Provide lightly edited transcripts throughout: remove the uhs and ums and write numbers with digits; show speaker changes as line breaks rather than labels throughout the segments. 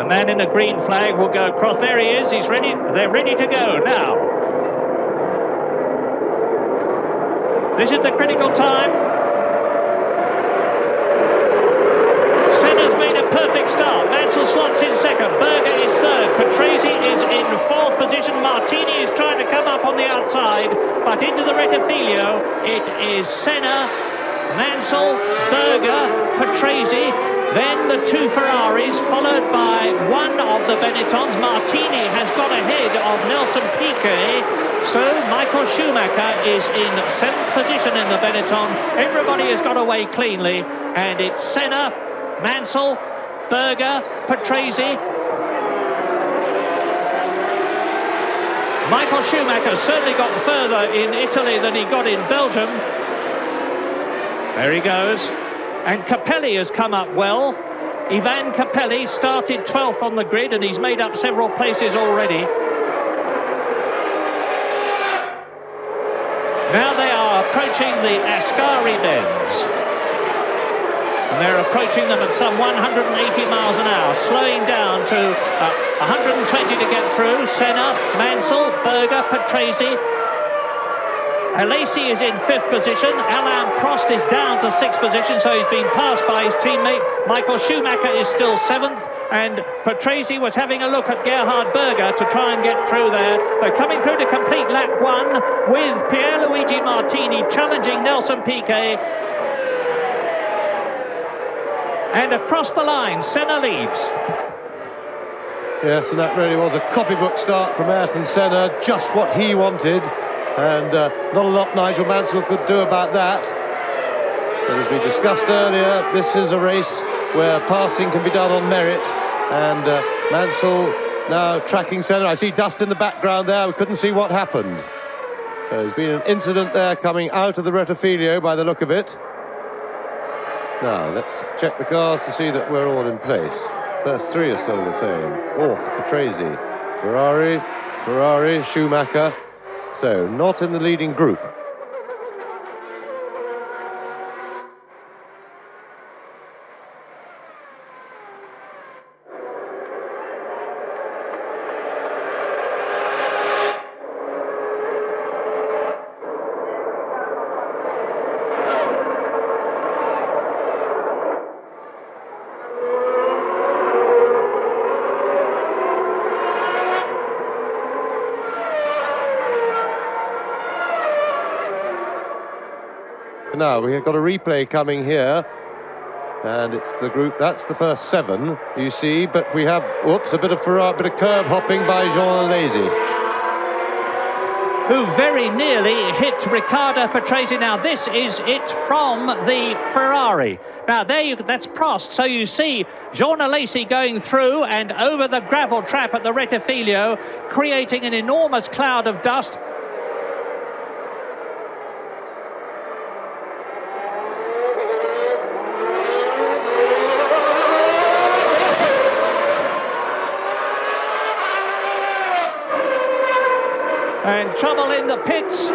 The man in the green flag will go across. There he is. He's ready. They're ready to go now. This is the critical time. Senna's made a perfect start. Mansell slots in second. Berger is third. Patrese is in fourth position. Martini is trying to come up on the outside, but into the Rettifilio. It is Senna, Mansell, Berger, Patrese, then the two Ferraris, followed by one of the Benettons. Martini has got ahead of Nelson Piquet. So Michael Schumacher is in 7th position in the Benetton. Everybody has got away cleanly, and it's Senna, Mansell, Berger, Patrese. Michael Schumacher certainly got further in Italy than he got in Belgium. There he goes. And Capelli has come up well. Ivan Capelli started 12th on the grid, and he's made up several places already. Now they are approaching the Ascari bends. And they're approaching them at some 180 miles an hour, slowing down to 120 to get through. Senna, Mansell, Berger, Patrese. Alain is in 5th position. Alain Prost is down to 6th position, so he's been passed by his teammate. Michael Schumacher is still 7th, and Patrese was having a look at Gerhard Berger to try and get through there. They're coming through to complete lap 1 with Pierluigi Martini challenging Nelson Piquet. And across the line, Senna leads.
Yes, and that really was a copybook start from Ayrton Senna, just what he wanted. And not a lot Nigel Mansell could do about that. But as we discussed earlier, this is a race where passing can be done on merit. And Mansell now tracking Senna. I see dust in the background there. We couldn't see what happened. There's been an incident there coming out of the Rettifilio by the look of it. Now, let's check the cars to see that we're all in place. First three are still the same. Fourth, Patrese. Ferrari, Schumacher. So, not in the leading group. Now we've got a replay coming here, and it's the group, that's the first 7 you see, but we have, whoops, a bit of curb hopping by Jean Alesi,
who very nearly hit Riccardo Patrese. Now this is it from the Ferrari. Now that's Prost, so you see Jean Alesi going through and over the gravel trap at the Rettifilio, creating an enormous cloud of dust. And trouble in the pits.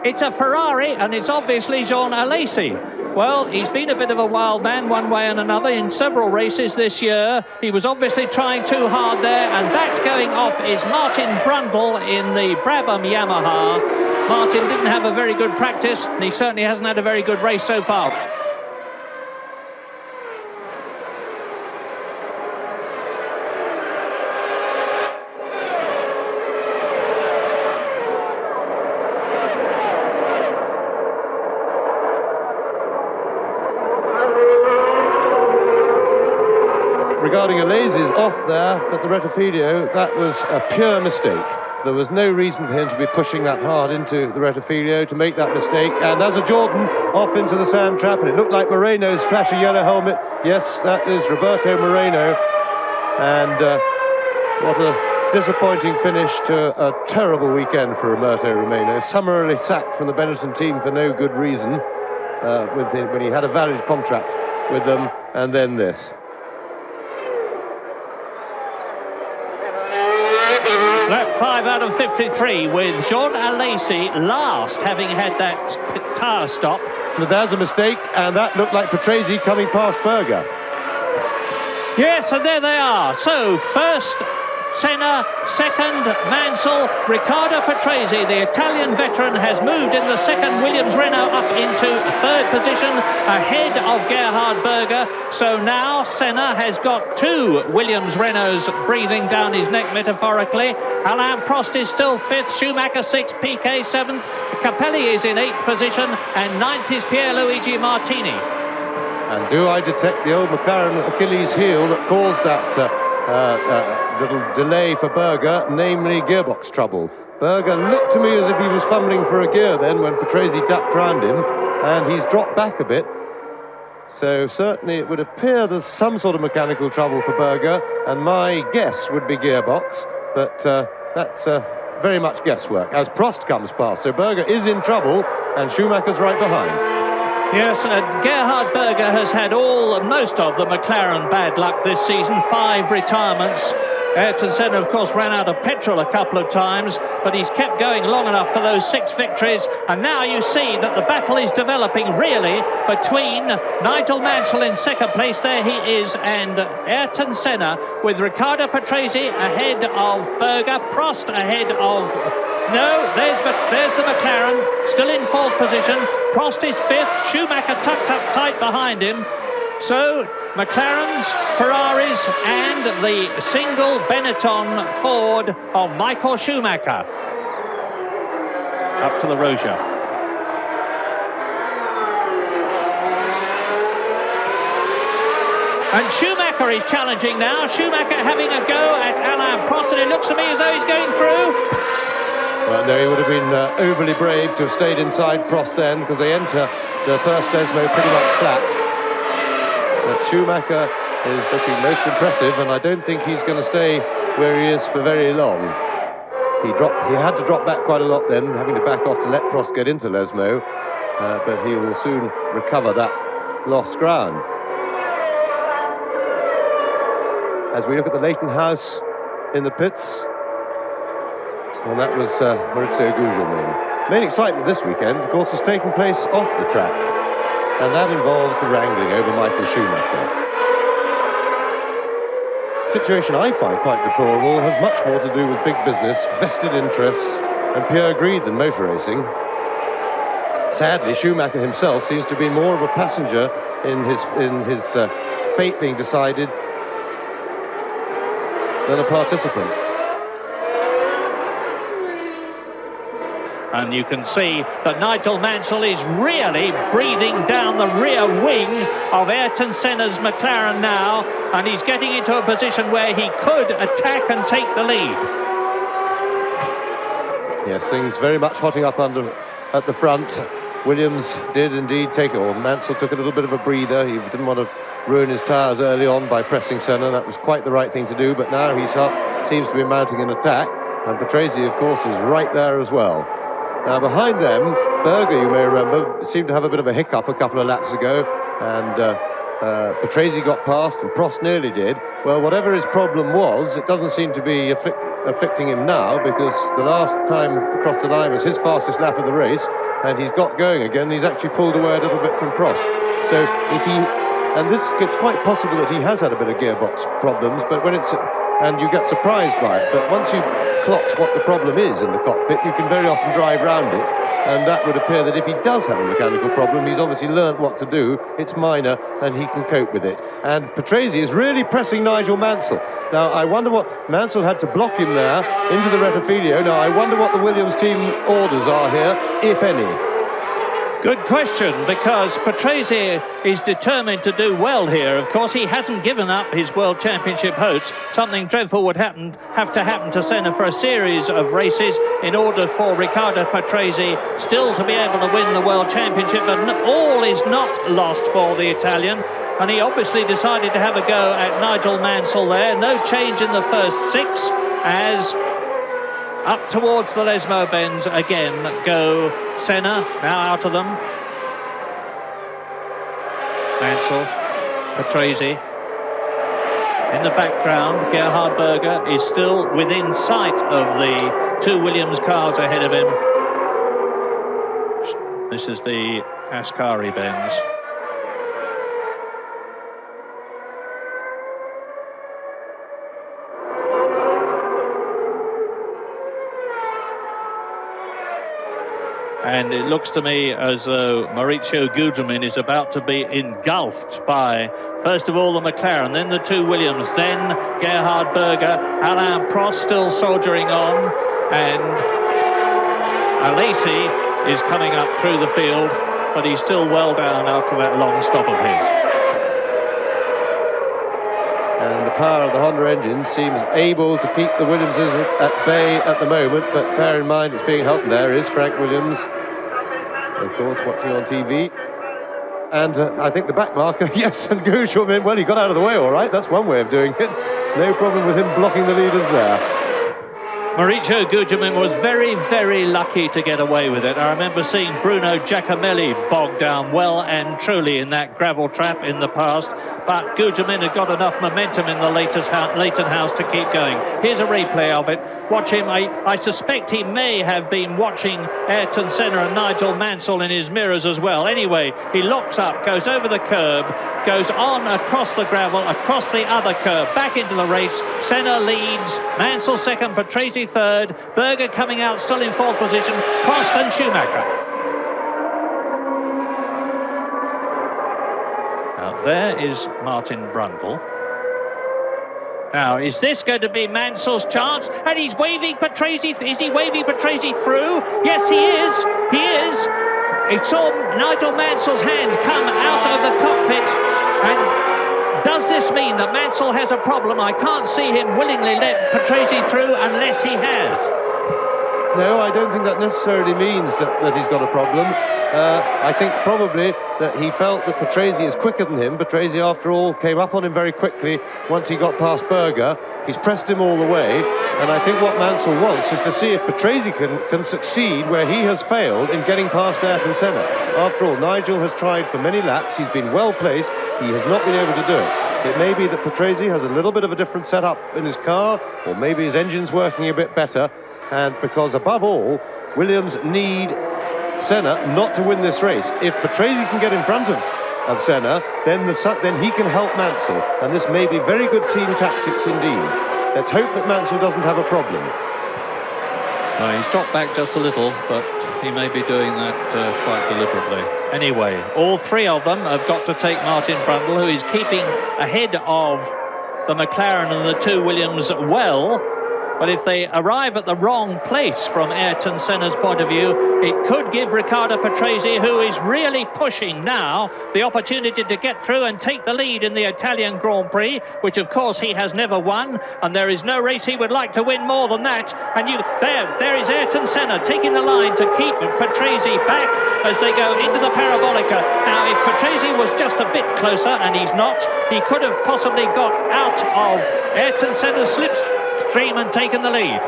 It's a Ferrari, and it's obviously Jean Alesi. Well, he's been a bit of a wild man one way and another in several races this year. He was obviously trying too hard there, and that going off is Martin Brundle in the Brabham Yamaha. Martin didn't have a very good practice, and he certainly hasn't had a very good race so far.
Regarding Alesi's off there at the Rettifilio, that was a pure mistake. There was no reason for him to be pushing that hard into the Rettifilio to make that mistake. And as a Jordan off into the sand trap, and it looked like Moreno's flashy yellow helmet. Yes, that is Roberto Moreno. And what a disappointing finish to a terrible weekend for Roberto Moreno. Summarily sacked from the Benetton team for no good reason when he had a valid contract with them, and then this.
Lap 5 out of 53 with Jean Alesi last, having had that tyre stop.
But there's a mistake, and that looked like Patrese coming past Berger.
Yes, and there they are. So first Senna, second Mansell. Riccardo Patrese, the Italian veteran, has moved in the second Williams Renault up into third position ahead of Gerhard Berger. So now Senna has got two Williams Renaults breathing down his neck metaphorically. Alain Prost is still fifth, Schumacher sixth, Piquet seventh, Capelli is in eighth position, and ninth is Pierluigi Martini.
And do I detect the old McLaren Achilles heel that caused that little delay for Berger, namely gearbox trouble? Berger looked to me as if he was fumbling for a gear then when Patrese ducked round him, and he's dropped back a bit. So certainly it would appear there's some sort of mechanical trouble for Berger, and my guess would be gearbox, but that's very much guesswork as Prost comes past. So Berger is in trouble and Schumacher's right behind.
Yes, Gerhard Berger has had most of the McLaren bad luck this season, 5 retirements. Ayrton Senna, of course, ran out of petrol a couple of times, but he's kept going long enough for those 6 victories. And now you see that the battle is developing really between Nigel Mansell in second place, there he is, and Ayrton Senna, with Riccardo Patrese ahead of Berger, Prost ahead of... No, there's the McLaren, still in fourth position. Prost is fifth, Schumacher tucked up tight behind him. So, McLarens, Ferraris, and the single Benetton Ford of Michael Schumacher. Up to the Roja. And Schumacher is challenging now. Schumacher having a go at Alain Prost, and it looks to me as though he's going through.
Well, no, he would have been overly brave to have stayed inside Prost then, because they enter the first Desmo pretty much flat. But Schumacher is looking most impressive, and I don't think he's going to stay where he is for very long. He had to drop back quite a lot then, having to back off to let Prost get into Lesmo, but he will soon recover that lost ground. As we look at the Leighton house in the pits, and that was Maurizio Gugelmin. Main excitement this weekend, of course, has taken place off the track, and that involves the wrangling over Michael Schumacher. The situation I find quite deplorable has much more to do with big business, vested interests, and pure greed than motor racing. Sadly, Schumacher himself seems to be more of a passenger in his fate being decided than a participant.
And you can see that Nigel Mansell is really breathing down the rear wing of Ayrton Senna's McLaren now, and he's getting into a position where he could attack and take the lead.
Yes, things very much hotting up at the front. Williams did indeed Mansell took a little bit of a breather. He didn't want to ruin his tyres early on by pressing Senna. That was quite the right thing to do, but now he seems to be mounting an attack, and Patrese, of course, is right there as well. Now, behind them, Berger, you may remember, seemed to have a bit of a hiccup a couple of laps ago, and Patrese got past, and Prost nearly did. Well, whatever his problem was, it doesn't seem to be afflicting him now, because the last time across the line was his fastest lap of the race, and he's got going again. He's actually pulled away a little bit from Prost. So it's quite possible that he has had a bit of gearbox problems, but and you get surprised by it, but once you clocked what the problem is in the cockpit, you can very often drive round it, and that would appear that if he does have a mechanical problem, he's obviously learnt what to do. It's minor, and he can cope with it. And Patrese is really pressing Nigel Mansell. Now, I wonder what... Mansell had to block him there into the Rettifilio. Now, I wonder what the Williams team orders are here, if any.
Good question, because Patrese is determined to do well here. Of course, he hasn't given up his World Championship hopes. Something dreadful would have to happen to Senna for a series of races in order for Riccardo Patrese still to be able to win the World Championship. But all is not lost for the Italian, and he obviously decided to have a go at Nigel Mansell there. No change in the first 6 as... up towards the Lesmo bends again go Senna, now out of them. Mansell, Patrese. In the background, Gerhard Berger is still within sight of the 2 Williams cars ahead of him. This is the Ascari bends. And it looks to me as though Maurizio Gugelmin is about to be engulfed by, first of all, the McLaren, then the two Williams, then Gerhard Berger, Alain Prost still soldiering on, and Alain is coming up through the field, but he's still well down after that long stop of his.
And the power of the Honda engine seems able to keep the Williamses at bay at the moment, but bear in mind it's being helped. There is Frank Williams, of course, watching on TV. And I think the back marker, yes, and Gugelmin, well, he got out of the way all right. That's one way of doing it. No problem with him blocking the leaders there.
Maurizio Gugelmin was very, very lucky to get away with it. I remember seeing Bruno Giacomelli bogged down well and truly in that gravel trap in the past, but Gugelmin had got enough momentum in the Leighton House to keep going. Here's a replay of it. Watch him. I suspect he may have been watching Ayrton Senna and Nigel Mansell in his mirrors as well. Anyway, he locks up, goes over the curb, goes on across the gravel, across the other curb, back into the race. Senna leads, Mansell second, Patrese third, Berger coming out still in fourth position, Prost and Schumacher. Now there is Martin Brundle. Now, is this going to be Mansell's chance? And he's waving Patrese. Is he waving Patrese through? Yes, he is. He is. He saw Nigel Mansell's hand come out of the cockpit. And does this mean that Mansell has a problem? I can't see him willingly let Patrese through unless he has.
No, I don't think that necessarily means that he's got a problem. I think probably that he felt that Patrese is quicker than him. Patrese, after all, came up on him very quickly once he got past Berger. He's pressed him all the way, and I think what Mansell wants is to see if Patrese can succeed where he has failed in getting past Ayrton Senna. After all, Nigel has tried for many laps. He's been well placed. He has not been able to do it. It may be that Patrese has a little bit of a different setup in his car, or maybe his engine's working a bit better. And because, above all, Williams need Senna not to win this race. If Patrese can get in front of Senna, then he can help Mansell. And this may be very good team tactics indeed. Let's hope that Mansell doesn't have a problem.
He's dropped back just a little, but he may be doing that quite deliberately. Anyway, all three of them have got to take Martin Brundle, who is keeping ahead of the McLaren and the two Williams well. But if they arrive at the wrong place from Ayrton Senna's point of view, it could give Riccardo Patrese, who is really pushing now, the opportunity to get through and take the lead in the Italian Grand Prix, which of course he has never won, and there is no race he would like to win more than that. And there is Ayrton Senna taking the line to keep Patrese back as they go into the Parabolica. Now, if Patrese was just a bit closer, and he's not, he could have possibly got out of Ayrton Senna's slipstream and taken the lead.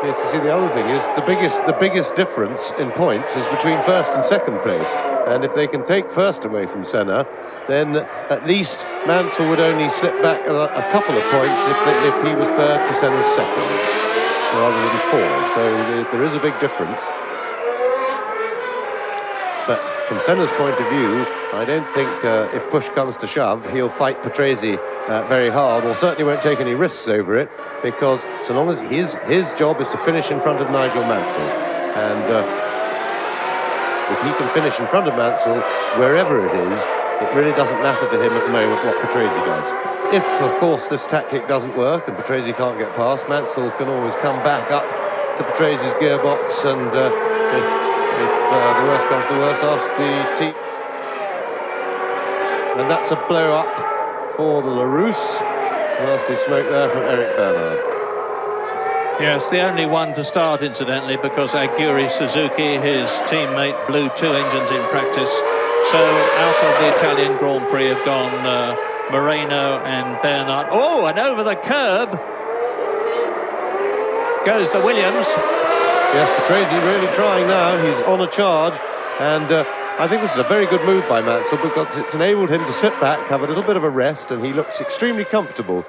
Yes, you see, the other thing is the biggest difference in points is between first and second place. And if they can take first away from Senna, then at least Mansell would only slip back a couple of points if he was third to Senna's second, rather than four. So there is a big difference. But from Senna's point of view, I don't think if push comes to shove, he'll fight Patrese very hard, or certainly won't take any risks over it, because so long as his job is to finish in front of Nigel Mansell. And if he can finish in front of Mansell, wherever it is, it really doesn't matter to him at the moment what Patrese does. If, of course, this tactic doesn't work and Patrese can't get past, Mansell can always come back up to Patrase's gearbox, and if the worst comes to worst, ask the team. And that's a blow up for the LaRousse. Nasty smoke there from Eric Bernard.
Yes, the only one to start, incidentally, because Aguri Suzuki, his teammate, blew two engines in practice. So out of the Italian Grand Prix have gone Moreno and Bernard. Oh, and over the curb goes the Williams.
Yes, Patrese really trying now. He's on a charge, and I think this is a very good move by Mansell, because it's enabled him to sit back, have a little bit of a rest, and he looks extremely comfortable.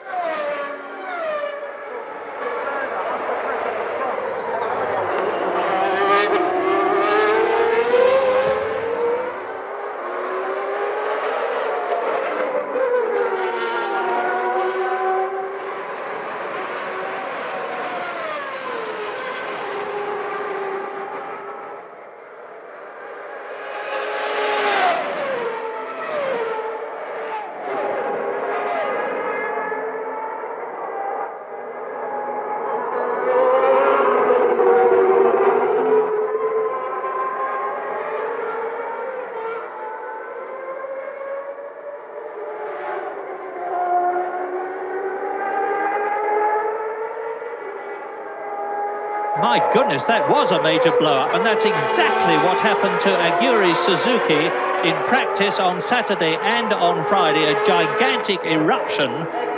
My goodness, that was a major blow-up, and that's exactly what happened to Aguri Suzuki in practice on Saturday and on Friday. A gigantic eruption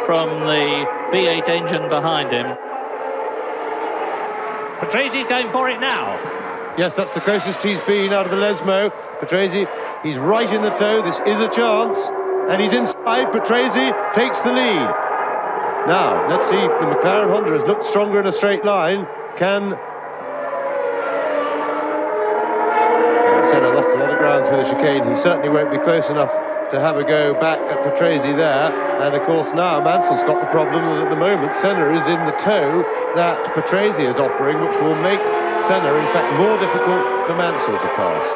from the V8 engine behind him. Patrese going for it now.
Yes, that's the closest he's been out of the Lesmo. Patrese, he's right in the toe. This is a chance. And he's inside. Patrese takes the lead. Now, let's see. The McLaren Honda has looked stronger in a straight line. Can... Senna lost a lot of ground through the chicane. He certainly won't be close enough to have a go back at Patrese there. And of course now Mansell's got the problem that at the moment Senna is in the toe that Patrese is offering, which will make Senna in fact more difficult for Mansell to pass.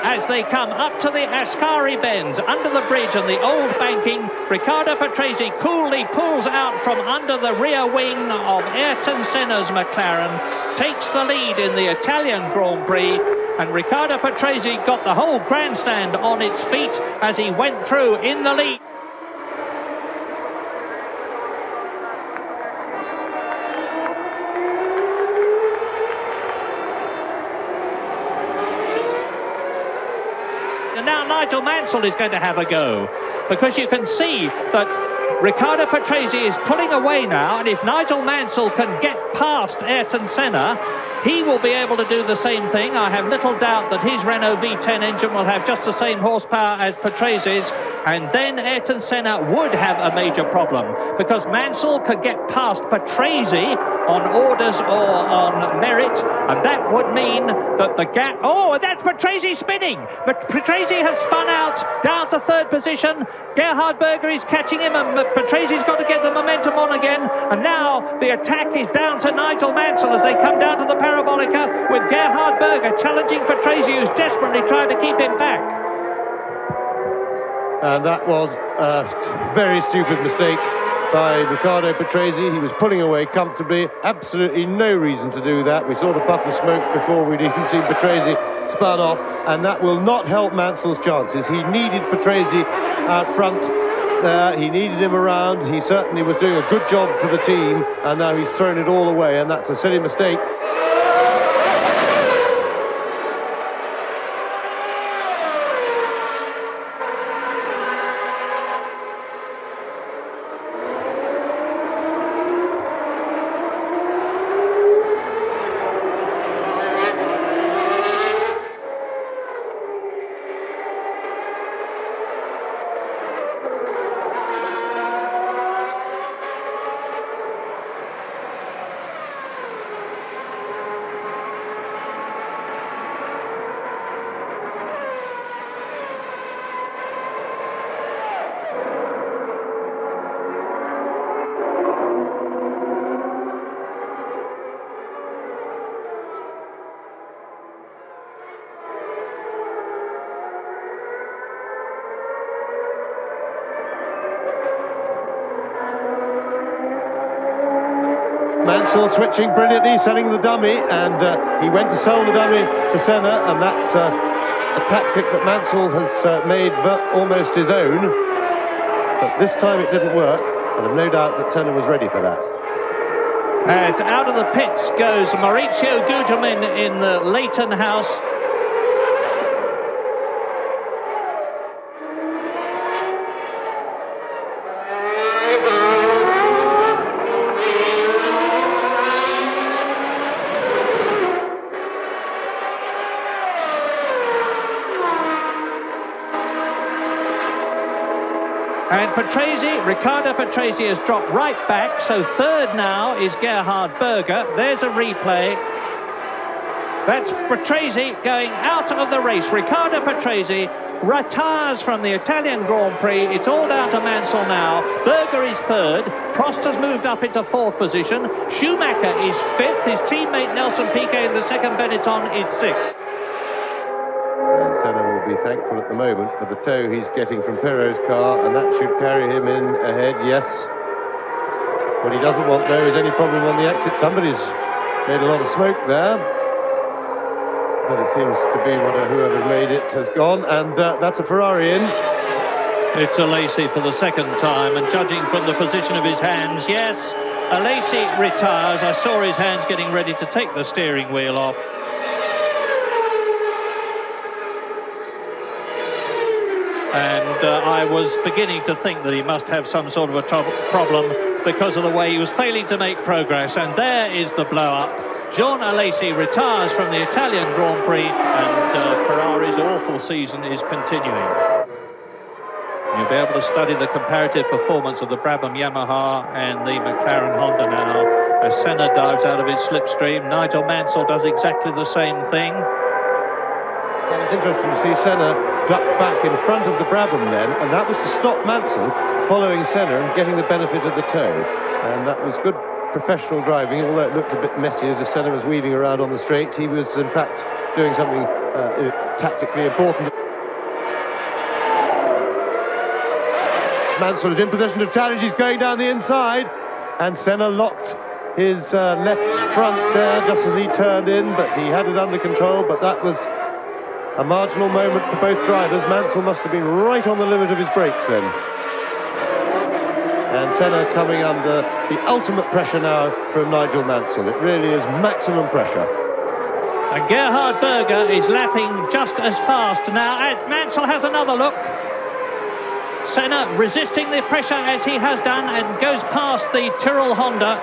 As they come up to the Ascari bends under the bridge and the old banking, Riccardo Patrese coolly pulls out from under the rear wing of Ayrton Senna's McLaren, takes the lead in the Italian Grand Prix, and Riccardo Patrese got the whole grandstand on its feet as he went through in the lead. And now Nigel Mansell is going to have a go, because you can see that Riccardo Patrese is pulling away now, and if Nigel Mansell can get past Ayrton Senna, he will be able to do the same thing. I have little doubt that his Renault V10 engine will have just the same horsepower as Patrese's, and then Ayrton Senna would have a major problem, because Mansell could get past Patrese on orders or on merit, and that would mean that the gap... Oh, that's Patrese spinning! But Patrese has spun out down to third position. Gerhard Berger is catching him, and Patrese's got to get the momentum on again. And now the attack is down to Nigel Mansell as they come down to the Parabolica, with Gerhard Berger challenging Patrese, who's desperately trying to keep him back.
And that was a very stupid mistake by Riccardo Patrese. He was pulling away comfortably, absolutely no reason to do that. We saw the puff of smoke before we'd even seen Patrese spun off, and that will not help Mansell's chances. He needed Patrese out front there, he needed him around. He certainly was doing a good job for the team, and now he's thrown it all away, and that's a silly mistake. Mansell switching brilliantly, selling the dummy, and he went to sell the dummy to Senna, and that's a tactic that Mansell has made almost his own. But this time it didn't work, and I've no doubt that Senna was ready for that.
As out of the pits goes Maurizio Gugelmin in the Leighton house. And Riccardo Patrese has dropped right back, so third now is Gerhard Berger. There's a replay. That's Patrese going out of the race. Riccardo Patrese retires from the Italian Grand Prix. It's all down to Mansell now. Berger is third. Prost has moved up into fourth position. Schumacher is fifth. His teammate Nelson Piquet in the second Benetton is sixth.
And Senna will be thankful at the moment for the tow he's getting from Pirro's car, and that should carry him in ahead, yes. What he doesn't want, though, is any problem on the exit. Somebody's made a lot of smoke there. but it seems to be whoever made it has gone, and that's a Ferrari in.
It's Alain for the second time, and judging from the position of his hands, yes, Alain retires. I saw his hands getting ready to take the steering wheel off. And I was beginning to think that he must have some sort of a problem because of the way he was failing to make progress. And there is the blow-up. Jean Alain retires from the Italian Grand Prix, and Ferrari's awful season is continuing. You'll be able to study the comparative performance of the Brabham Yamaha and the McLaren Honda now as Senna dives out of his slipstream. Nigel Mansell does exactly the same thing.
Well, it's interesting to see Senna duck back in front of the Brabham then, and that was to stop Mansell following Senna and getting the benefit of the tow. And that was good professional driving, although it looked a bit messy as Senna was weaving around on the straight. He was, in fact, doing something tactically important. Mansell is in possession of challenge. He's going down the inside, and Senna locked his left front there just as he turned in, but he had it under control. But that was a marginal moment for both drivers. Mansell must have been right on the limit of his brakes then. And Senna coming under the ultimate pressure now from Nigel Mansell. It really is maximum pressure.
And Gerhard Berger is lapping just as fast now as Mansell has another look. Senna resisting the pressure as he has done and goes past the Tyrrell Honda.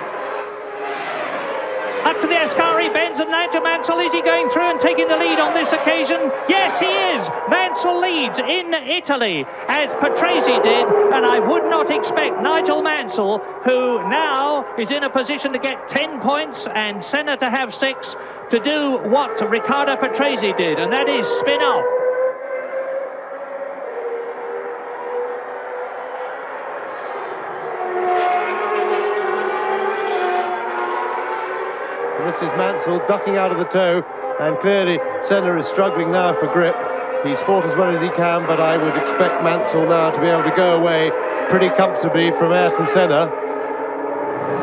Up to the Ascari bends, and Nigel Mansell, is he going through and taking the lead on this occasion? Yes, he is. Mansell leads in Italy, as Patrese did, and I would not expect Nigel Mansell, who now is in a position to get 10 points and Senna to have 6, to do what Riccardo Patrese did, and that is spin off.
This is Mansell ducking out of the tow, and clearly Senna is struggling now for grip. He's fought as well as he can, but I would expect Mansell now to be able to go away pretty comfortably from Ayrton Senna.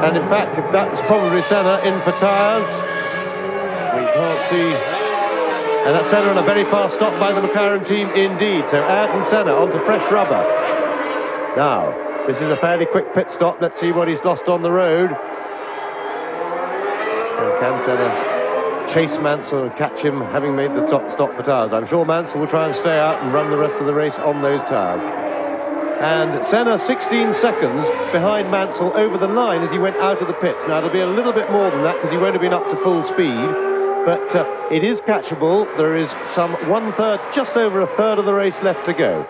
And in fact, if that was probably Senna in for tyres, we can't see. And that's Senna on a very fast stop by the McLaren team indeed. So Ayrton Senna onto fresh rubber. Now, this is a fairly quick pit stop. Let's see what he's lost on the road. And can Senna chase Mansell and catch him, having made the top stop for tyres? I'm sure Mansell will try and stay out and run the rest of the race on those tyres. And Senna 16 seconds behind Mansell over the line as he went out of the pits. Now, it'll be a little bit more than that because he won't have been up to full speed, but it is catchable. There is some one-third, just over a third of the race left to go.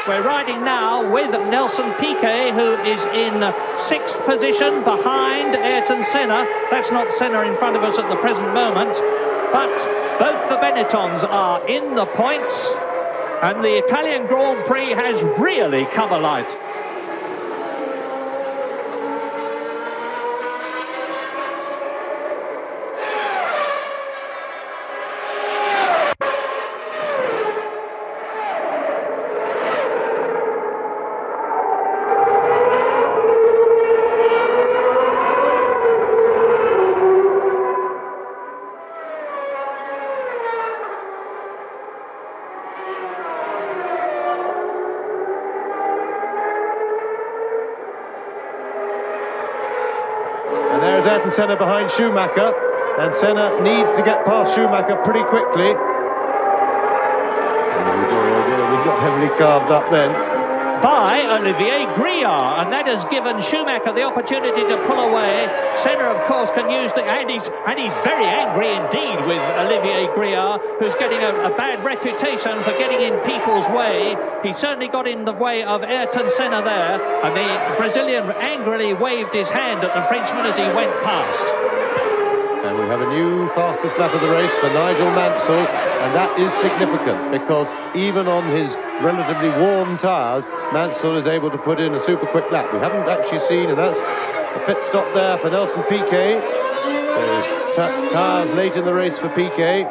We're riding now with Nelson Piquet, who is in 6th position behind Ayrton Senna. That's not Senna in front of us at the present moment, but both the Benettons are in the points, and the Italian Grand Prix has really come alight.
And there's Ayrton Senna behind Schumacher, and Senna needs to get past Schumacher pretty quickly. He got heavily carved up then.
By Olivier Griard, and that has given Schumacher the opportunity to pull away. Senna, of course, can use the... And he's very angry indeed with Olivier Griard, who's getting a bad reputation for getting in people's way. He certainly got in the way of Ayrton Senna there, and the Brazilian angrily waved his hand at the Frenchman as he went past.
And we have a new fastest lap of the race for Nigel Mansell, and that is significant because even on his relatively warm tyres, Mansell is able to put in a super quick lap. We haven't actually seen, and that's a pit stop there for Nelson Piquet. So tyres late in the race for Piquet.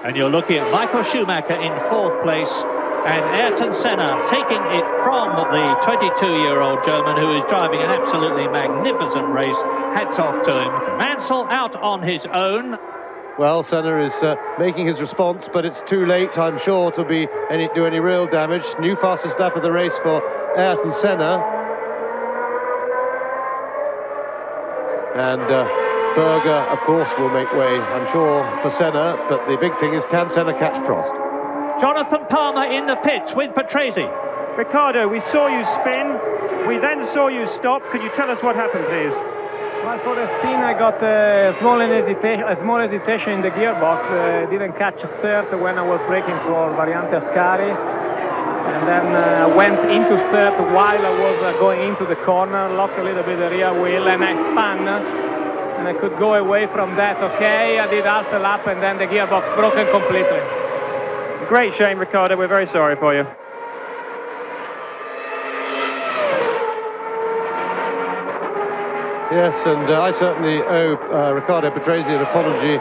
And you're looking at Michael Schumacher in 4th place and Ayrton Senna taking it from the 22-year-old German, who is driving an absolutely magnificent race. Hats off to him. Mansell out on his own.
Well, Senna is making his response, but it's too late, I'm sure, to do any real damage. New fastest lap of the race for Ayrton Senna. And Berger, of course, will make way, I'm sure, for Senna, but the big thing is, can Senna catch Prost?
Jonathan Palmer in the pits with Patrese.
Ricardo, we saw you spin, we then saw you stop. Could you tell us what happened, please?
Well, for the spin, I got a small hesitation in the gearbox. Didn't catch third when I was braking for Variante Ascari. And then went into third while I was going into the corner, locked a little bit the rear wheel, and I spun. And I could go away from that, okay. I did half a lap, and then the gearbox broken completely.
Great shame, Ricardo. We're very sorry for you.
Yes, and I certainly owe Riccardo Patrese an apology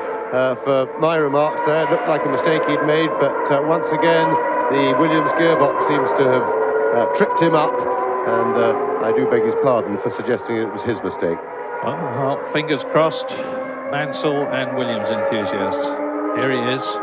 for my remarks there. It looked like a mistake he'd made, but once again, the Williams gearbox seems to have tripped him up, and I do beg his pardon for suggesting it was his mistake.
Well, fingers crossed, Mansell and Williams enthusiasts. Here he is.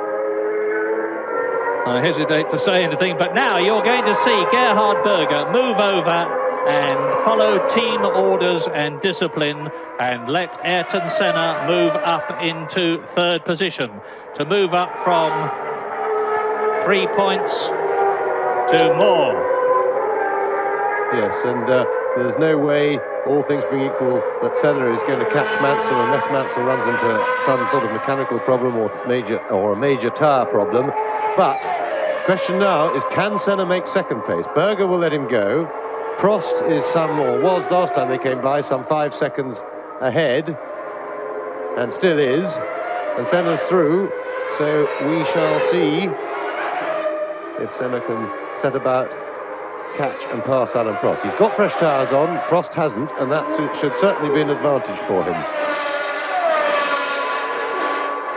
I hesitate to say anything, but now you're going to see Gerhard Berger move over and follow team orders and discipline and let Ayrton Senna move up into 3rd position, to move up from 3 points to more.
Yes, and there's no way, all things being equal, that Senna is going to catch Mansell unless Mansell runs into some sort of mechanical problem or a major tyre problem. But the question now is, can Senna make 2nd place? Berger will let him go. Prost is was last time they came by, some 5 seconds ahead, and still is. And Senna's through, so we shall see if Senna can set about, catch and pass Alain Prost. He's got fresh tyres on, Prost hasn't, and that should certainly be an advantage for him.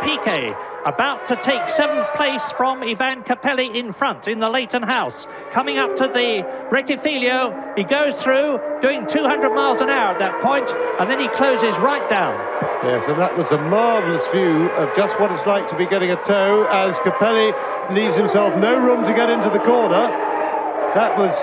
Piquet about to take 7th place from Ivan Capelli in front in the Leighton House. Coming up to the Rettifilo, he goes through, doing 200 miles an hour at that point, and then he closes right down.
Yes, and that was a marvellous view of just what it's like to be getting a tow, as Capelli leaves himself no room to get into the corner. That was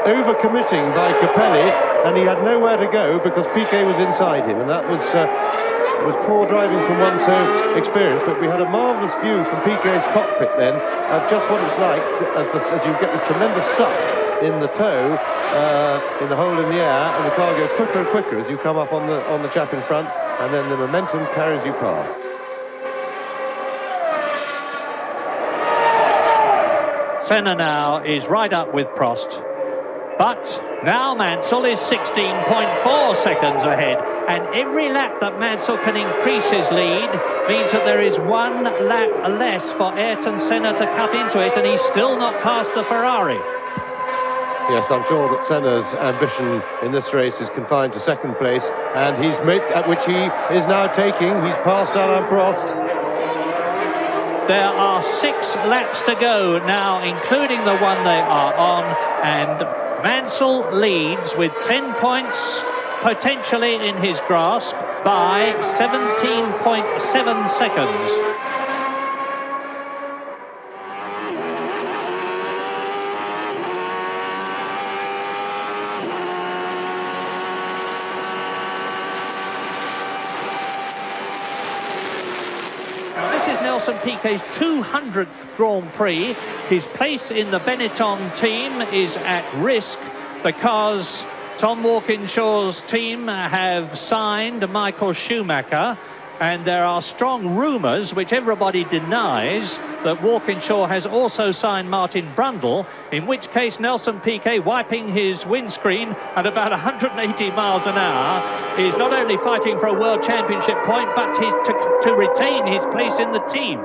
overcommitting by Capelli, and he had nowhere to go because Piquet was inside him, and that was poor driving from one so experienced. But we had a marvellous view from Piquet's cockpit then of just what it's like as you get this tremendous suck in the tow, in the hole in the air, and the car goes quicker and quicker as you come up on the chap in front, and then the momentum carries you past.
Senna now is right up with Prost, but now Mansell is 16.4 seconds ahead, and every lap that Mansell can increase his lead means that there is 1 lap less for Ayrton Senna to cut into it, and he's still not past the Ferrari.
Yes, I'm sure that Senna's ambition in this race is confined to 2nd place, and he's made, at which he is now taking. He's passed Alain Prost.
There are 6 laps to go now, including the one they are on, and Mansell leads with 10 points potentially in his grasp by 17.7 seconds. Nelson Piquet's 200th Grand Prix. His place in the Benetton team is at risk because Tom Walkinshaw's team have signed Michael Schumacher, and there are strong rumours, which everybody denies, that Walkinshaw has also signed Martin Brundle, in which case Nelson Piquet, wiping his windscreen at about 180 miles an hour, is not only fighting for a World Championship point, but to retain his place in the team.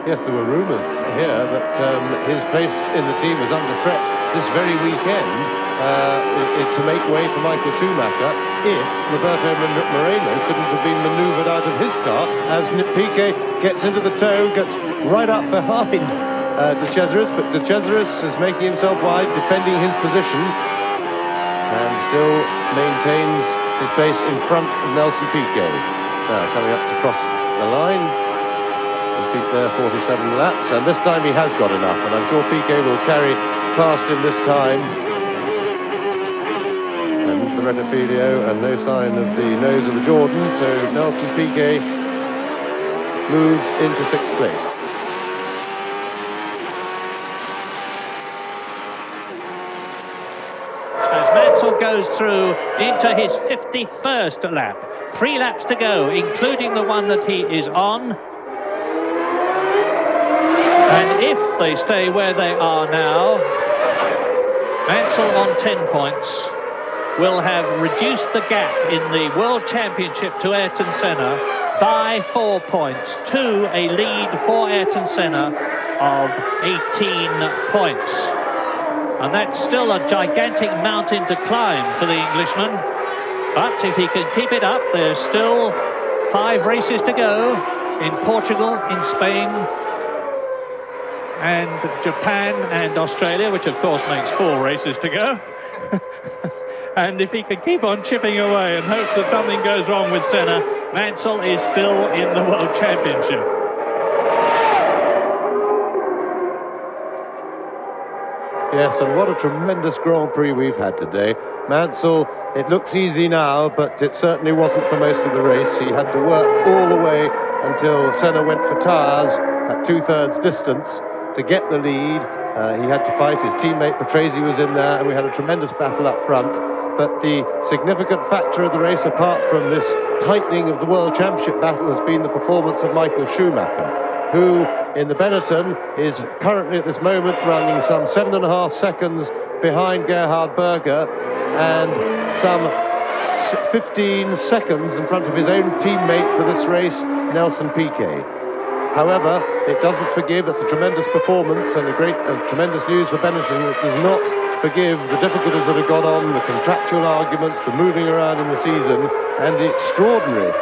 Yes, there were rumours here that his place in the team was under threat this very weekend. to make way for Michael Schumacher if Roberto Moreno couldn't have been manoeuvred out of his car as Piquet gets into the tow, gets right up behind De Cesaris, but De Cesaris is making himself wide, defending his position, and still maintains his place in front of Nelson Piquet. Now coming up to cross the line, Piquet there 47 laps, and this time he has got enough, and I'm sure Piquet will carry past him this time. And the Rettifilio, and no sign of the nose of the Jordan, so Nelson Piquet moves into 6th place.
As Mansell goes through into his 51st lap, 3 laps to go, including the one that he is on. And if they stay where they are now, Mansell on 10 points will have reduced the gap in the World Championship to Ayrton Senna by 4 points, to a lead for Ayrton Senna of 18 points. And that's still a gigantic mountain to climb for the Englishman. But if he can keep it up, there's still 5 races to go in Portugal, in Spain, and Japan and Australia, which of course makes 4 races to go. And if he can keep on chipping away and hope that something goes wrong with Senna, Mansell is still in the World Championship.
Yes, and what a tremendous Grand Prix we've had today. Mansell, it looks easy now, but it certainly wasn't for most of the race. He had to work all the way until Senna went for tyres at 2/3 distance to get the lead. He had to fight, his teammate Patrese was in there, and we had a tremendous battle up front. But the significant factor of the race, apart from this tightening of the World Championship battle, has been the performance of Michael Schumacher, who in the Benetton is currently at this moment running some 7.5 seconds behind Gerhard Berger and some 15 seconds in front of his own teammate for this race, Nelson Piquet. However, it doesn't forgive. It's a tremendous performance and tremendous news for Benetton. It does not forgive the difficulties that have gone on, the contractual arguments, the moving around in the season, and the extraordinary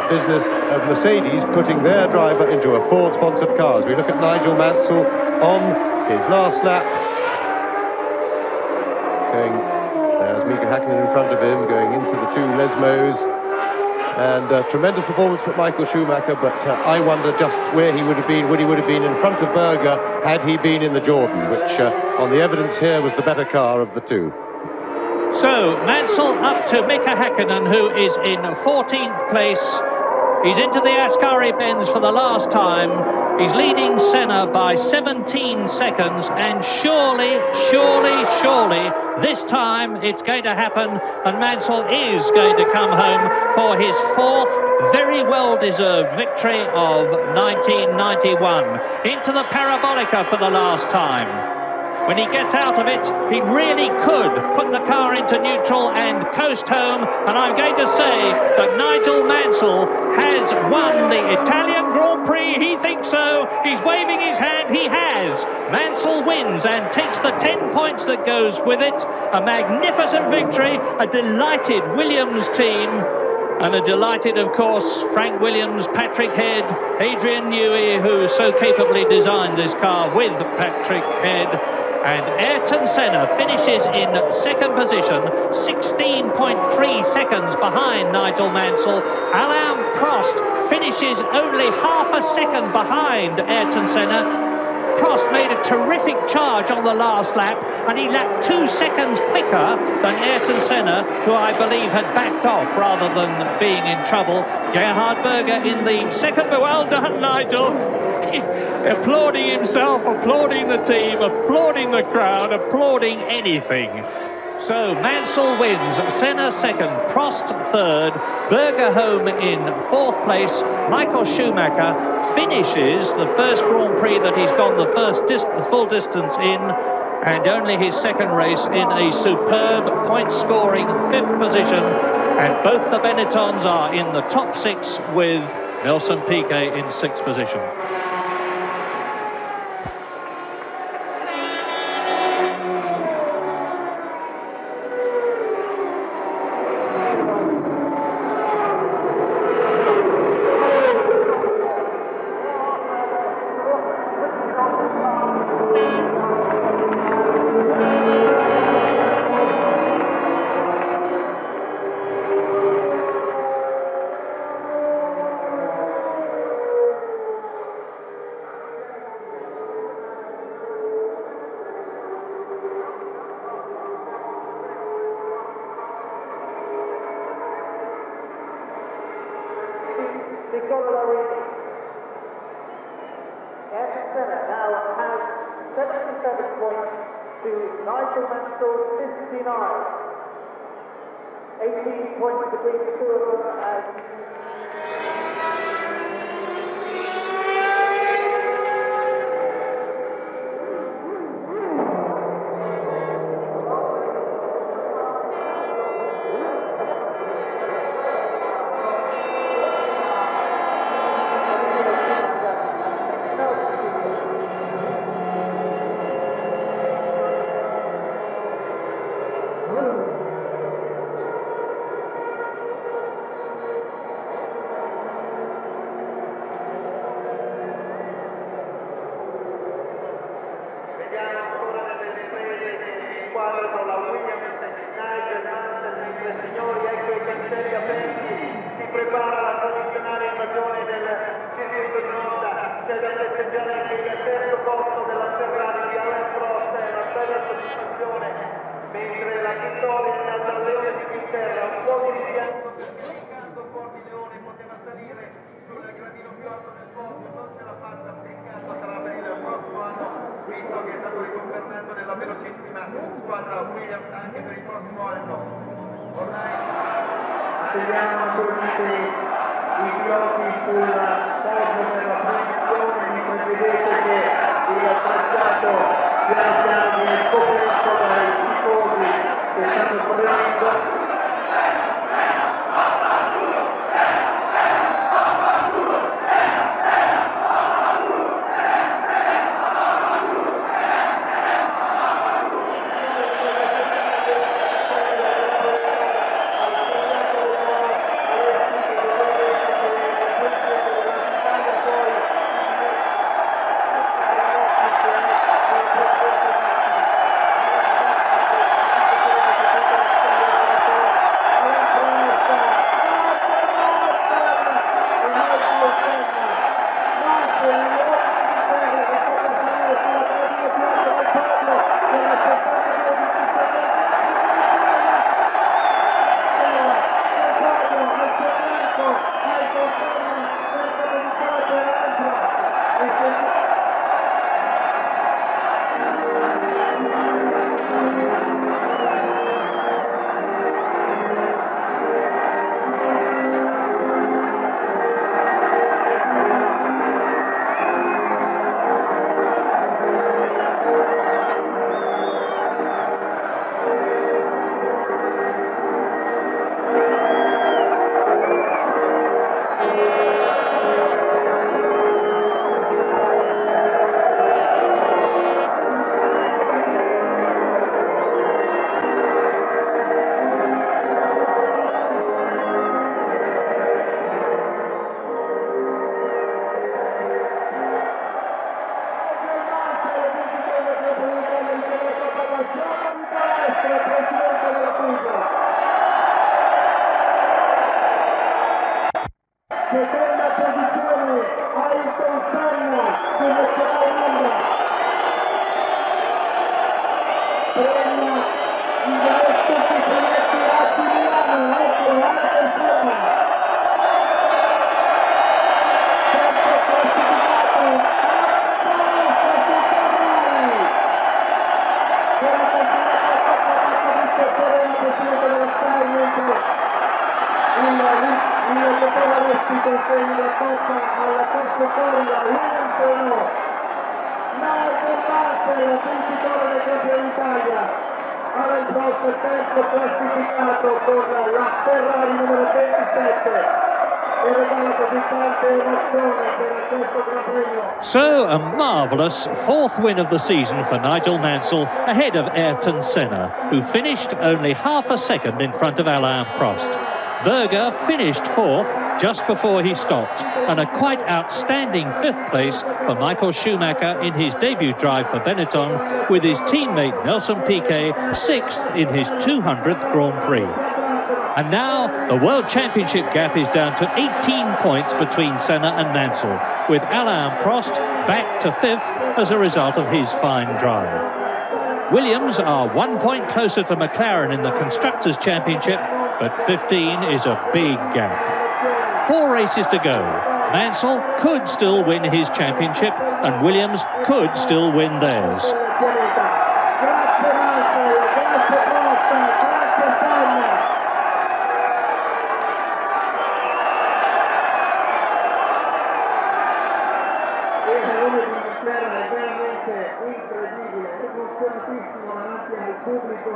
business of Mercedes putting their driver into a Ford-sponsored car. As we look at Nigel Mansell on his last lap, there's Mika Häkkinen in front of him, going into the 2 Lesmos. And tremendous performance for Michael Schumacher, but I wonder just where he would have been. Would he have been in front of Berger had he been in the Jordan, which on the evidence here was the better car of the 2.
So Mansell up to Mika Häkkinen, who is in 14th place. He's into the Ascari Benz for the last time. He's leading Senna by 17 seconds, and surely, this time it's going to happen, and Mansell is going to come home for his 4th very well-deserved victory of 1991. Into the Parabolica for the last time. When he gets out of it, he really could put the car into neutral and coast home. And I'm going to say that Nigel Mansell has won the Italian Grand Prix. He thinks so. He's waving his hand. He has. Mansell wins and takes the 10 points that goes with it. A magnificent victory. A delighted Williams team. And a delighted, of course, Frank Williams, Patrick Head, Adrian Newey, who so capably designed this car with Patrick Head. And Ayrton Senna finishes in 2nd position, 16.3 seconds behind Nigel Mansell. Alain Prost finishes only half a second behind Ayrton Senna. Prost made a terrific charge on the last lap, and he lapped 2 seconds quicker than Ayrton Senna, who I believe had backed off rather than being in trouble. Gerhard Berger in the 2nd, but well done, Nigel. Applauding himself, applauding the team, applauding the crowd, applauding anything. So Mansell wins, Senna 2nd, Prost 3rd, Berger home in 4th place. Michael Schumacher finishes the first Grand Prix that he's gone the full distance in, and only his 2nd race in a superb point-scoring 5th position. And both the Benettons are in the top 6 with Nelson Piquet in 6th position.
Ayrton Senna now has 77 points to Nigel Mansell's 59. 18 points between the two of them as la Williams, Nigel, Mansell, signori, ecco i cancelli aperti, si prepara la tradizionale invasione del circuito di Monza, c'è da festeggiare anche il terzo posto della Ferrari di Alain Prost, una bella soddisfazione, mentre la vittoria è andata al Leone d'Inghilterra, un po' di rimpianto fuori Leone, poteva salire sul gradino più alto del podio, non ce l'ha fatta, peccato sarà per il prossimo anno, visto che è stato riconfermato nella velocissima squadra Williams anche per il prossimo anno. Ormai attendiamo naturalmente i piloti sul podio per la posizione, mentre vedete che il tracciato piano piano viene scoperto dai tifosi che stanno correndo. Seconda posizione, Ayrton Senna, come seconda. Premia i diretti precedenti a Milano, ecco Ayrton Senna. Sempre classificato, per la Presidente della Sky, mentre il dottor Rossi consegna la coppa alla terza corrida, Williams Nigel Mansell, vincitore del Campionato d'Italia, Alain Prost terzo classificato con la Ferrari numero 27.
So, a marvellous fourth win of the season for Nigel Mansell, ahead of Ayrton Senna, who finished only half a second in front of Alain Prost. Berger finished fourth just before he stopped, and a quite outstanding fifth place for Michael Schumacher in his debut drive for Benetton, with his teammate Nelson Piquet sixth in his 200th Grand Prix. And now the World Championship gap is down to 18 points between Senna and Mansell, with Alain Prost back to fifth as a result of his fine drive. Williams are 1 point closer to McLaren in the Constructors' Championship, but 15 is a big gap. 4 races to go. Mansell could still win his championship and Williams could still win theirs.
Grazie Mansell, grazie Prost, grazie Senna. Il Salone d'Inghilterra è veramente incredibile, emozionatissimo davanti al pubblico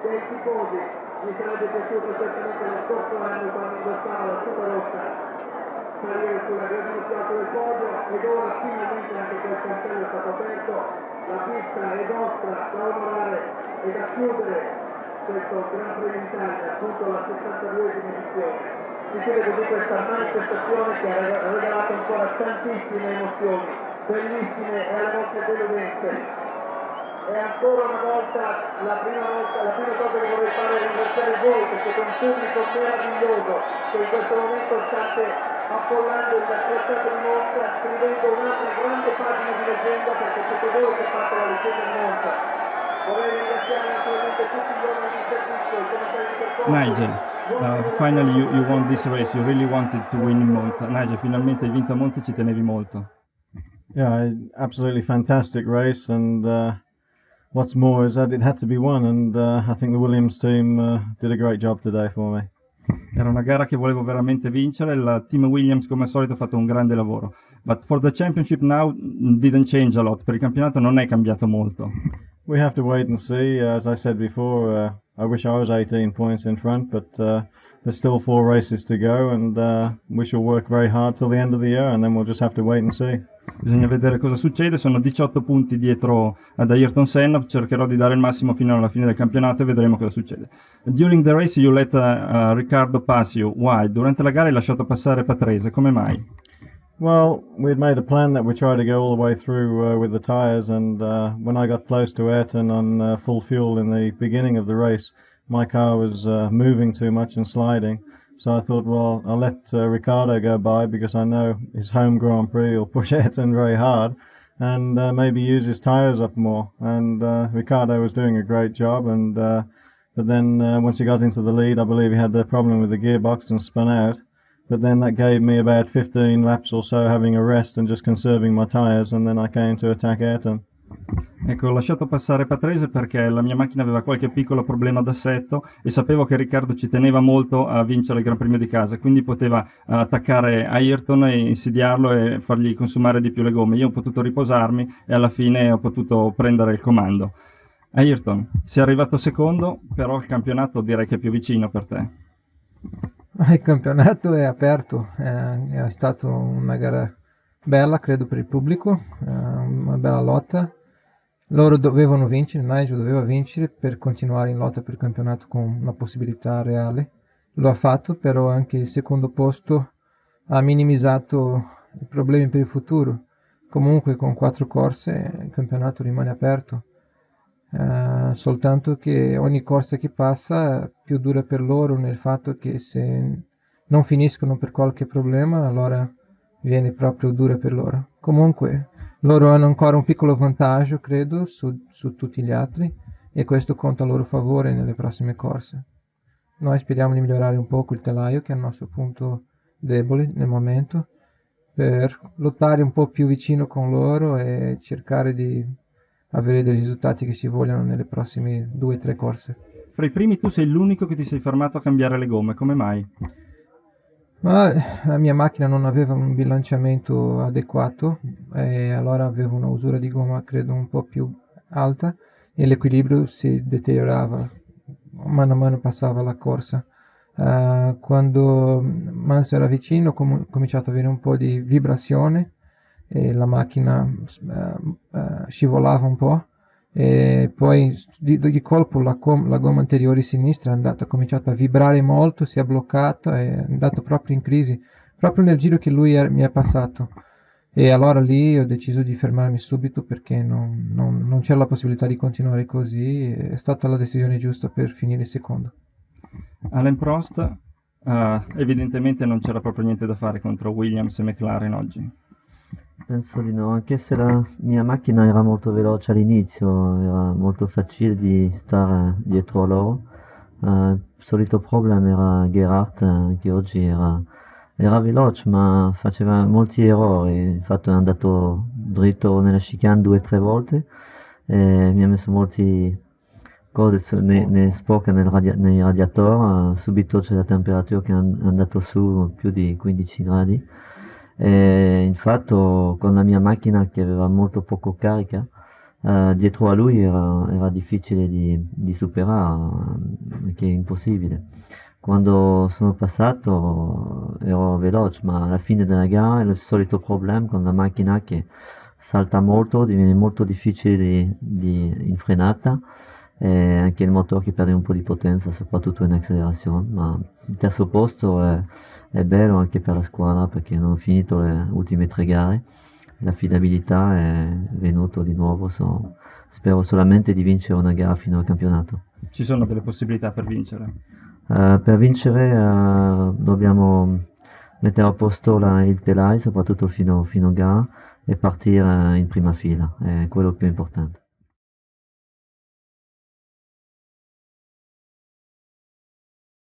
dei tifosi. Mi sarebbe piaciuto certamente lo scorso anno quando indossava la tuta rossa salire sulla grande piazza del podio ed ora finalmente anche quel cancello è stato aperto, la pista è nostra da onorare e da chiudere questo Gran Premio d'Italia, appunto la 62esima edizione. Si chiede di questa manifestazione che ha regalato ancora tantissime emozioni, bellissime e alle vostre deludenze. E ancora una volta, la prima cosa che vorrei fare è ringraziare voi, perché siete un pubblico meraviglioso, che in questo momento state affollando il tracciato di Monza, scrivendo un'altra grande pagina di leggenda, perché siete voi che fate la leggenda di Monza. Vorrei ringraziare naturalmente tutti gli uomini di servizio, i commissari di percorso.
Nigel, finally you won this race, you really wanted to win in Monza. Nigel, finalmente hai vinto a Monza e ci tenevi molto.
Yeah, absolutely fantastic race, and what's more is that it had to be won, and I think the Williams team did a great job today for me.
Era una gara che volevo veramente vincere, il team Williams come al solito ha fatto un grande lavoro. But for the championship now didn't change a lot, per il campionato non è cambiato molto.
We have to wait and see. As I said before, I wish I was 18 points in front, but there's still 4 races to go, and we shall work very hard till the end of the year, and then we'll just have to wait and see.
Bisogna vedere cosa succede, sono 18 punti dietro ad Ayrton Senna, cercherò di dare il massimo fino alla fine del campionato e vedremo cosa succede. During the race you let Riccardo pass you. Why? Durante la gara hai lasciato passare Patrese, come mai?
Well, we'd made a plan that we try to go all the way through with the tyres, and when I got close to Ayrton on full fuel in the beginning of the race, my car was moving too much and sliding. So I thought, well, I'll let Riccardo go by because I know his home Grand Prix will push Ayrton very hard and maybe use his tyres up more. And Riccardo was doing a great job, and but then once he got into the lead, I believe he had the problem with the gearbox and spun out. But then that gave me about 15 laps or so having a rest and just conserving my tyres, and then I came to attack Ayrton.
Ecco, ho lasciato passare Patrese perché la mia macchina aveva qualche piccolo problema d'assetto e sapevo che Riccardo ci teneva molto a vincere il Gran Premio di casa, quindi poteva attaccare Ayrton e insidiarlo e fargli consumare di più le gomme. Io ho potuto riposarmi e alla fine ho potuto prendere il comando. Ayrton, sei arrivato secondo, però il campionato direi che è più vicino per te.
Il campionato è aperto, è stata una gara bella, credo, per il pubblico, una bella lotta. Loro dovevano vincere, Nigel doveva vincere per continuare in lotta per il campionato con una possibilità reale. Lo ha fatto, però anche il secondo posto ha minimizzato i problemi per il futuro. Comunque con 4 corse il campionato rimane aperto. Soltanto che ogni corsa che passa è più dura per loro, nel fatto che se non finiscono per qualche problema allora viene proprio dura per loro. Comunque loro hanno ancora un piccolo vantaggio, credo, su tutti gli altri, e questo conta a loro favore nelle prossime corse. Noi speriamo di migliorare un poco il telaio, che è il nostro punto debole nel momento, per lottare un po' più vicino con loro e cercare di avere dei risultati che si vogliono nelle prossime 2-3 corse.
Fra i primi tu sei l'unico che ti sei fermato a cambiare le gomme, come mai?
Ma la mia macchina non aveva un bilanciamento adeguato e allora avevo una usura di gomma credo un po' più alta e l'equilibrio si deteriorava mano a mano passava la corsa. Quando Manso era vicino ho cominciato ad avere un po' di vibrazione e la macchina scivolava un po', e poi di colpo la gomma anteriore sinistra ha cominciato a vibrare molto, si è bloccata e è andato proprio in crisi, proprio nel giro che lui mi è passato, e allora lì ho deciso di fermarmi subito perché non c'era la possibilità di continuare così, è stata la decisione giusta per finire secondo.
Alain Prost, evidentemente non c'era proprio niente da fare contro Williams e McLaren oggi.
Penso di no, anche se la mia macchina era molto veloce all'inizio, era molto facile di stare dietro a loro. Il solito problema era Gerhardt, che oggi era era veloce ma faceva molti errori, infatti è andato dritto nella chicane 2 o 3 volte e mi ha messo molti cose nei spoke nei radiatori, subito c'è la temperatura che è andato su più di 15 gradi e infatti con la mia macchina che aveva molto poco carica, dietro a lui era difficile di superare, che è impossibile. Quando sono passato ero veloce, ma alla fine della gara è il solito problema con la macchina che salta molto, diviene molto difficile in frenata e anche il motore che perde un po' di potenza, soprattutto in accelerazione, ma il terzo posto è bello anche per la squadra perché non ho finito le ultime 3 gare, l'affidabilità è venuto di nuovo, spero solamente di vincere una gara fino al campionato.
Ci sono delle possibilità per vincere?
Per vincere dobbiamo mettere a posto il telaio, soprattutto fino a gara, e partire in prima fila, è quello più importante.